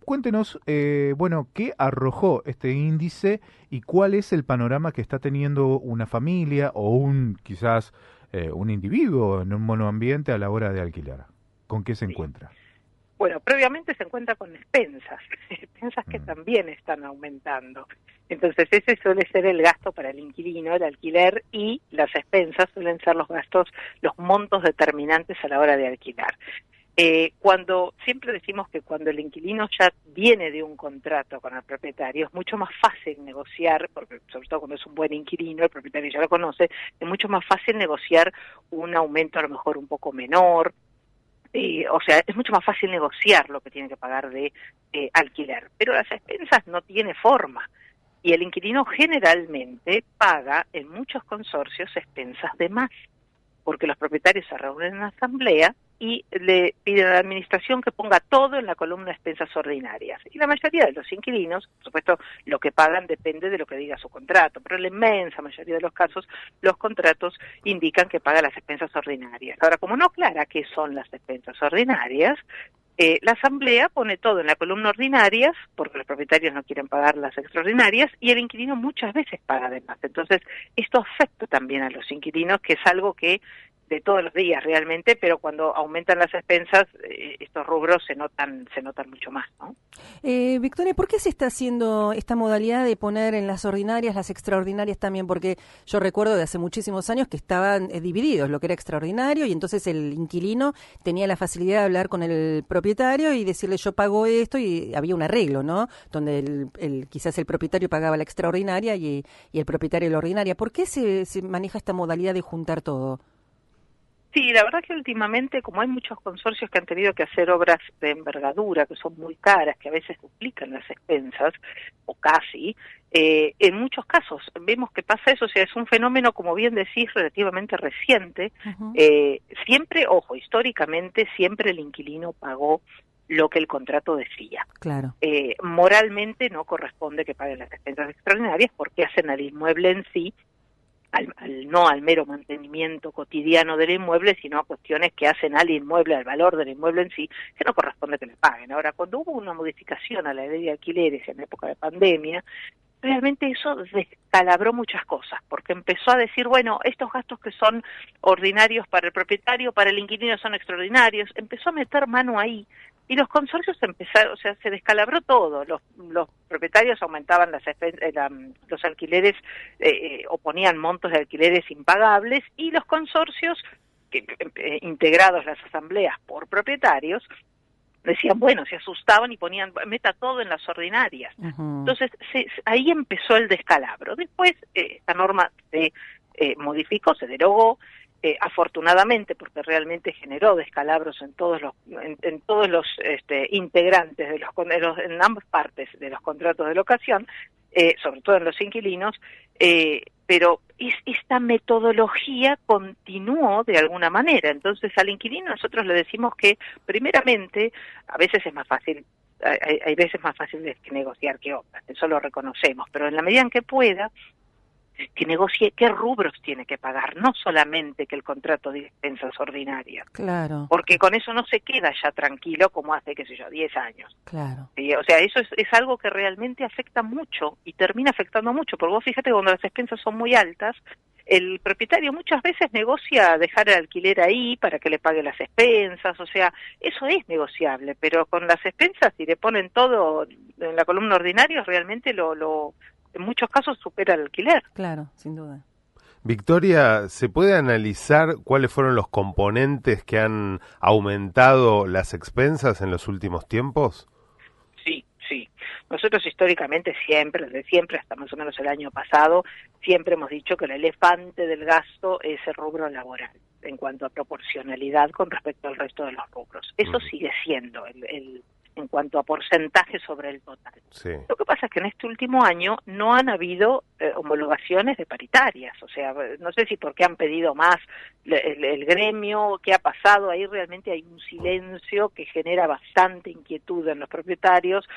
cuéntenos, ¿qué arrojó este índice y cuál es el panorama que está teniendo una familia o quizás un individuo en un monoambiente a la hora de alquilar? ¿Con qué se Sí. encuentra? Bueno, previamente se encuentra con expensas, expensas que también están aumentando. Entonces ese suele ser el gasto para el inquilino, el alquiler, y las expensas suelen ser los gastos, los montos determinantes a la hora de alquilar. Cuando siempre decimos que cuando el inquilino ya viene de un contrato con el propietario, es mucho más fácil negociar, porque sobre todo cuando es un buen inquilino, el propietario ya lo conoce, es mucho más fácil negociar un aumento a lo mejor un poco menor. O sea, es mucho más fácil negociar lo que tiene que pagar de alquiler, pero las expensas no tiene forma. Y el inquilino generalmente paga en muchos consorcios expensas de más, porque los propietarios se reúnen en asamblea y le piden a la administración que ponga todo en la columna de expensas ordinarias. Y la mayoría de los inquilinos, por supuesto, lo que pagan depende de lo que diga su contrato, pero en la inmensa mayoría de los casos, los contratos indican que paga las expensas ordinarias. Ahora, como no aclara qué son las expensas ordinarias, la asamblea pone todo en la columna ordinarias, porque los propietarios no quieren pagar las extraordinarias, y el inquilino muchas veces paga de más. Entonces, esto afecta también a los inquilinos, que es algo que de todos los días realmente, pero cuando aumentan las expensas, estos rubros se notan mucho más, ¿no? Victoria, ¿por qué se está haciendo esta modalidad de poner en las ordinarias las extraordinarias también? Porque yo recuerdo de hace muchísimos años que estaban divididos, lo que era extraordinario, y entonces el inquilino tenía la facilidad de hablar con el propietario y decirle yo pago esto, y había un arreglo, ¿no? Donde quizás el propietario pagaba la extraordinaria y el propietario la ordinaria. ¿Por qué se maneja esta modalidad de juntar todo? Sí, la verdad que últimamente, como hay muchos consorcios que han tenido que hacer obras de envergadura, que son muy caras, que a veces duplican las expensas, o casi, en muchos casos vemos que pasa eso. O sea, es un fenómeno, como bien decís, relativamente reciente. Uh-huh. Siempre, ojo, históricamente siempre el inquilino pagó lo que el contrato decía. Claro. Moralmente no corresponde que paguen las expensas extraordinarias porque hacen al inmueble en sí, no al mero mantenimiento cotidiano del inmueble, sino a cuestiones que hacen al inmueble, al valor del inmueble en sí, que no corresponde que le paguen. Ahora, cuando hubo una modificación a la ley de alquileres en época de pandemia, realmente eso descalabró muchas cosas, porque empezó a decir, bueno, estos gastos que son ordinarios para el propietario, para el inquilino son extraordinarios, empezó a meter mano ahí, y los consorcios empezaron, o sea, se descalabró todo. Los propietarios aumentaban los alquileres, o ponían montos de alquileres impagables, y los consorcios, integrados las asambleas por propietarios, decían, bueno, se asustaban y ponían, meta todo en las ordinarias. Uh-huh. Entonces, ahí empezó el descalabro. Después, esta norma se modificó, se derogó, afortunadamente, porque realmente generó descalabros en todos los integrantes en ambas partes de los contratos de locación, sobre todo en los inquilinos, pero esta metodología continuó de alguna manera. Entonces, al inquilino nosotros le decimos que, primeramente, a veces es más fácil, hay veces más fácil de negociar que otras, eso lo reconocemos, pero en la medida en que pueda, que negocie qué rubros tiene que pagar, no solamente que el contrato de expensas ordinarias. Claro. Porque con eso no se queda ya tranquilo como hace, 10 años. Claro. ¿Sí? O sea, eso es algo que realmente afecta mucho y termina afectando mucho, porque vos fíjate, cuando las expensas son muy altas, el propietario muchas veces negocia dejar el alquiler ahí para que le pague las expensas. O sea, eso es negociable, pero con las expensas, si le ponen todo en la columna ordinaria, realmente en muchos casos supera el alquiler. Claro, sin duda. Victoria, ¿se puede analizar cuáles fueron los componentes que han aumentado las expensas en los últimos tiempos? Sí. Nosotros históricamente desde siempre, hasta más o menos el año pasado, siempre hemos dicho que el elefante del gasto es el rubro laboral, en cuanto a proporcionalidad con respecto al resto de los rubros. Eso sigue siendo en cuanto a porcentaje sobre el total. Sí. Lo que pasa es que en este último año no han habido homologaciones de paritarias. O sea, no sé si porque han pedido más el gremio, qué ha pasado, ahí realmente hay un silencio que genera bastante inquietud en los propietarios,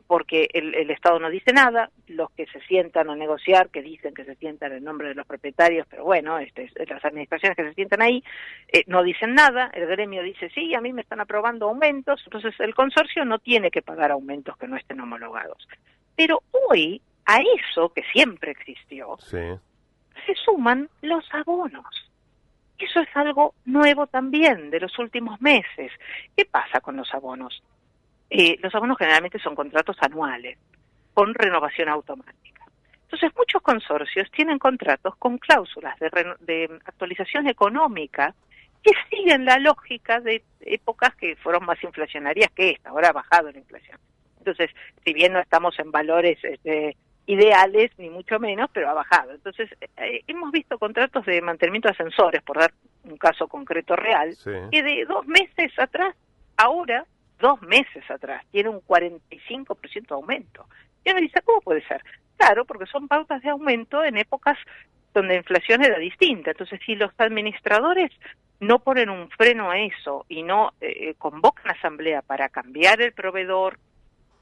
porque el Estado no dice nada, los que se sientan a negociar, que dicen que se sientan en nombre de los propietarios, pero bueno, las administraciones que se sientan ahí no dicen nada, el gremio dice sí, a mí me están aprobando aumentos, entonces el consorcio no tiene que pagar aumentos que no estén homologados. Pero hoy, a eso que siempre existió, Sí. se suman los abonos. Eso es algo nuevo también, de los últimos meses. ¿Qué pasa con los abonos? Los abonos generalmente son contratos anuales, con renovación automática. Entonces, muchos consorcios tienen contratos con cláusulas de actualización económica que siguen la lógica de épocas que fueron más inflacionarias que esta. Ahora ha bajado la inflación. Entonces, si bien no estamos en valores ideales, ni mucho menos, pero ha bajado. Entonces, hemos visto contratos de mantenimiento de ascensores, por dar un caso concreto real, Sí. que de 2 meses atrás, ahora, 2 meses atrás, tiene un 45% de aumento. Y uno dice, ¿cómo puede ser? Claro, porque son pautas de aumento en épocas donde la inflación era distinta. Entonces, si los administradores no ponen un freno a eso y no convocan asamblea para cambiar el proveedor,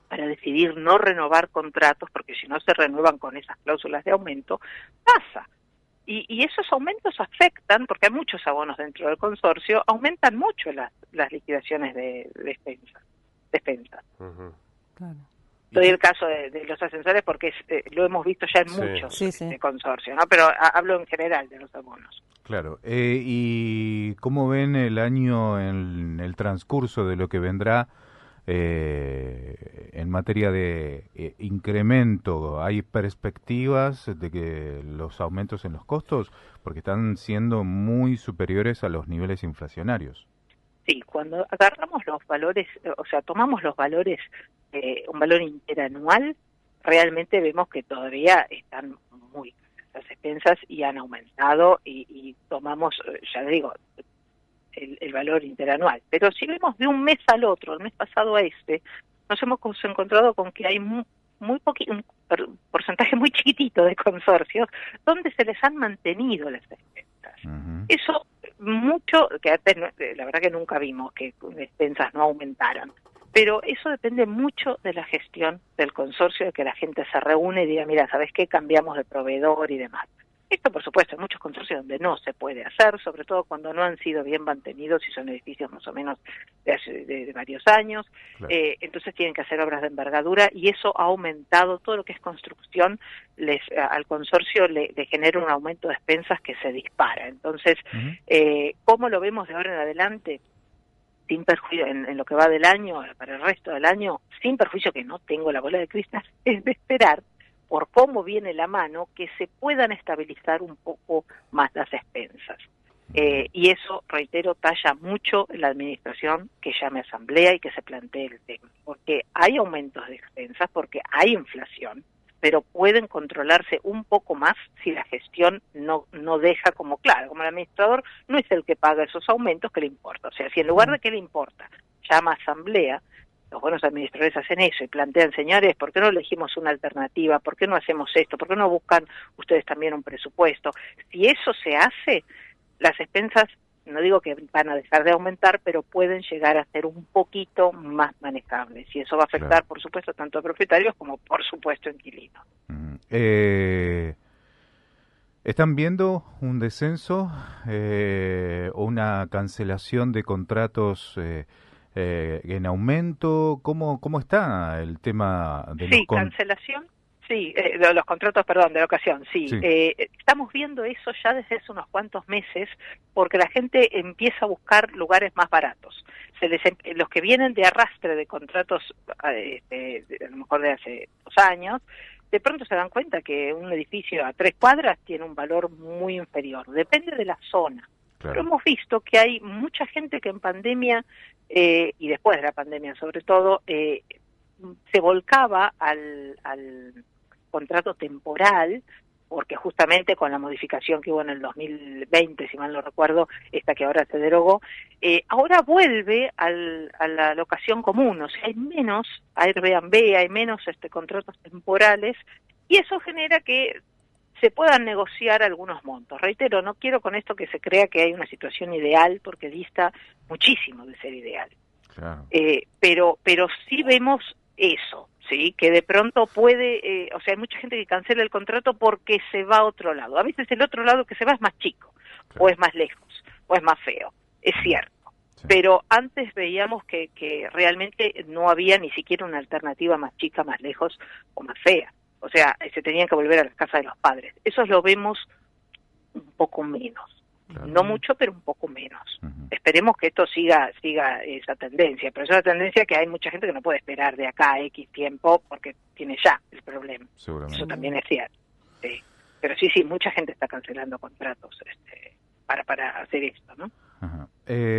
para decidir no renovar contratos, porque si no se renuevan con esas cláusulas de aumento, pasa. Y esos aumentos afectan, porque hay muchos abonos dentro del consorcio, aumentan mucho las liquidaciones de despensas. Ujú. Claro. Doy el caso de los ascensores porque lo hemos visto ya en Sí. muchos Sí. consorcios, ¿no? Pero hablo en general de los abonos. Claro. ¿Y cómo ven el año en el transcurso de lo que vendrá en materia de incremento? ¿Hay perspectivas de que los aumentos en los costos? Porque están siendo muy superiores a los niveles inflacionarios. Sí, cuando agarramos los valores, o sea, tomamos los valores, un valor interanual, realmente vemos que todavía están muy caras las expensas y han aumentado y tomamos, ya digo, el valor interanual. Pero si vemos de un mes al otro, el mes pasado a este, nos hemos encontrado con que hay un porcentaje muy chiquitito de consorcios donde se les han mantenido las expensas. Uh-huh. Eso mucho, que antes la verdad que nunca vimos que expensas no aumentaran, pero eso depende mucho de la gestión del consorcio, de que la gente se reúne y diga, mira, ¿sabes qué? Cambiamos de proveedor y demás. Esto, por supuesto, en muchos consorcios donde no se puede hacer, sobre todo cuando no han sido bien mantenidos y son edificios más o menos de varios años. Claro. Entonces tienen que hacer obras de envergadura y eso ha aumentado todo lo que es construcción. Al consorcio le genera un aumento de expensas que se dispara. Entonces, Uh-huh. ¿cómo lo vemos de ahora en adelante? Sin perjuicio, en lo que va del año, para el resto del año, sin perjuicio que no tengo la bola de cristal, es de esperar, por cómo viene la mano, que se puedan estabilizar un poco más las expensas. Y eso, reitero, talla mucho en la administración que llame a asamblea y que se plantee el tema. Porque hay aumentos de expensas, porque hay inflación, pero pueden controlarse un poco más si la gestión no deja como claro, como el administrador no es el que paga esos aumentos, que le importa. O sea, si en lugar de que le importa, llama a asamblea, los buenos administradores hacen eso y plantean, señores, ¿por qué no elegimos una alternativa? ¿Por qué no hacemos esto? ¿Por qué no buscan ustedes también un presupuesto? Si eso se hace, las expensas, no digo que van a dejar de aumentar, pero pueden llegar a ser un poquito más manejables. Y eso va a afectar, Claro. por supuesto, tanto a propietarios como, por supuesto, a inquilinos. ¿Están viendo un descenso o una cancelación de contratos en aumento? ¿Cómo está el tema de los cancelación? Sí, de los contratos, perdón, de la ocasión, sí. Sí. Estamos viendo eso ya desde hace unos cuantos meses porque la gente empieza a buscar lugares más baratos. Los que vienen de arrastre de contratos, a lo mejor de hace 2 años, de pronto se dan cuenta que un edificio a 3 cuadras tiene un valor muy inferior. Depende de la zona. Claro. Pero hemos visto que hay mucha gente que en pandemia, y después de la pandemia sobre todo, se volcaba al contrato temporal, porque justamente con la modificación que hubo en el 2020, si mal no recuerdo, esta que ahora se derogó, ahora vuelve a la locación común, o sea, hay menos Airbnb, hay menos contratos temporales, y eso genera que se puedan negociar algunos montos. Reitero, no quiero con esto que se crea que hay una situación ideal, porque dista muchísimo de ser ideal. Claro. Pero sí vemos eso, sí, que de pronto puede, o sea, hay mucha gente que cancela el contrato porque se va a otro lado. A veces el otro lado que se va es más chico, Claro. o es más lejos, o es más feo, es cierto. Sí. Pero antes veíamos que realmente no había ni siquiera una alternativa más chica, más lejos o más fea. O sea, se tenían que volver a las casas de los padres. Eso lo vemos un poco menos. Claro. No mucho, pero un poco menos. Ujú. Esperemos que esto siga esa tendencia, pero es una tendencia que hay mucha gente que no puede esperar de acá a X tiempo porque tiene ya el problema. Seguramente. Eso también es cierto. Sí. Pero sí, mucha gente está cancelando contratos para hacer esto, ¿no? Ajá.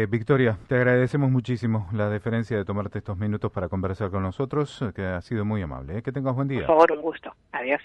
Victoria, te agradecemos muchísimo la deferencia de tomarte estos minutos para conversar con nosotros, que ha sido muy amable. Que tengas buen día. Por favor, un gusto. Adiós.